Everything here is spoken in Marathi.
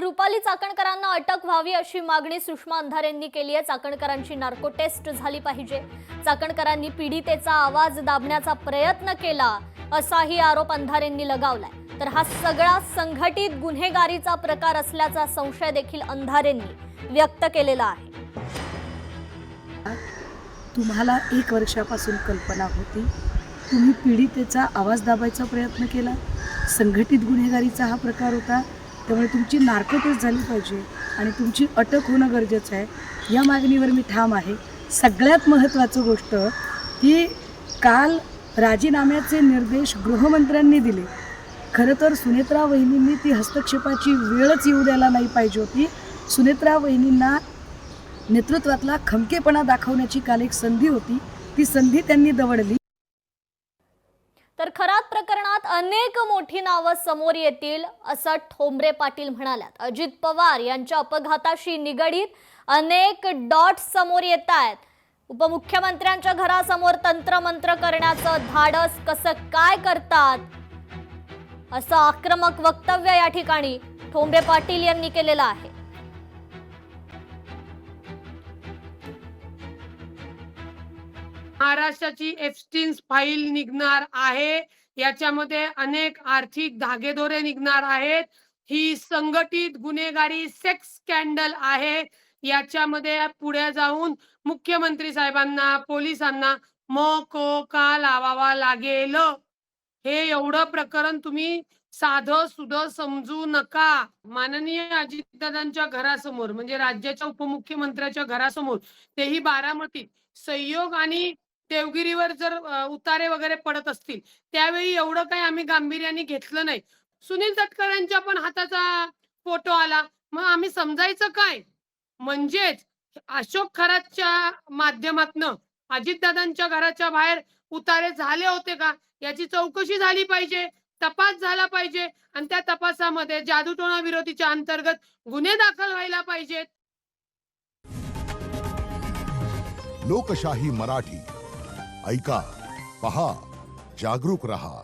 रुपाली चाकणकरांना अटक व्हावी अशी मागणी सुषमा अंधारेंनी केली आहे। चाकणकरांची नार्को टेस्ट झाली पाहिजे। चाकणकरांनी पीडितेचा आवाज दाबण्याचा प्रयत्न केला असाही आरोप अंधारेंनी लगावलाय। तर हा सगळा संघटित गुन्हेगारीचा प्रकार असल्याचा संशय देखील अंधारेंनी व्यक्त केलेला आहे। तुम्हाला 1 वर्षापासून कल्पना होती, तुम्ही पीडितेचा आवाज दाबायचा प्रयत्न केला, संघटित गुन्हेगारीचा हा प्रकार होता, त्यामुळे तुमची नार्को टेस्ट झाली पाहिजे आणि तुमची अटक होणं गरजेचं आहे। या मागणीवर मी ठाम आहे। सगळ्यात महत्त्वाची गोष्ट की काल राजीनाम्याचे निर्देश गृहमंत्र्यांनी दिले। खरं तर सुनेत्रा वहिनींनी ती हस्तक्षेपाची वेळच येऊ द्यायला नाही पाहिजे होती। सुनेत्रा वहिनींना नेतृत्वातला खमकेपणा दाखवण्याची काल एक संधी होती, ती संधी त्यांनी दवडली। तर खरात प्रकरणात अनेक मोठी नावं समोर येतील असं ठोंबरे पाटील म्हणाल्यात। अजित पवार यांच्या अपघाताशी निगडीत अनेक डॉट समोर येत आहेत। उपमुख्यमंत्र्यांच्या घरासमोर तंत्रमंत्र करण्याचं धाडस कसं काय करतात असं आक्रमक वक्तव्य या ठिकाणी ठोंबरे पाटील यांनी केलेलं आहे। महाराष्ट्राची एप्स्टीन फाईल निघणार आहे। याच्यामध्ये अनेक आर्थिक धागेदोरे निघणार आहेत। ही संघटित गुन्हेगारी सेक्स स्कॅन्डल आहे। याच्यामध्ये पुढे जाऊन मुख्यमंत्री साहेबांना पोलिसांना मोकोका लावावा लागेल। हे एवढं प्रकरण तुम्ही साधं सुधं समजू नका। माननीय अजितदादांच्या घरासमोर म्हणजे राज्याच्या उपमुख्यमंत्र्याच्या घरासमोर, तेही बारामतीत संयोग आणि देवगिरीवर जर उतारे वगैरे पडत असतील त्यावेळी एवढं काही आम्ही गांभीर्याने घेतलं नाही। सुनील तटकरेंच्या पण हाताचा फोटो आला, मग आम्ही समजायचं काय? म्हणजेच अशोक खरातच्या माध्यमातनं अजितदादांच्या घराच्या बाहेर उतारे झाले होते का याची चौकशी झाली पाहिजे, तपास झाला पाहिजे आणि त्या तपासामध्ये जादूटोणा विरोधीच्या अंतर्गत गुन्हे दाखल व्हायला पाहिजेत। लोकशाही मराठी ऐका, पहा, जागरूक रहा।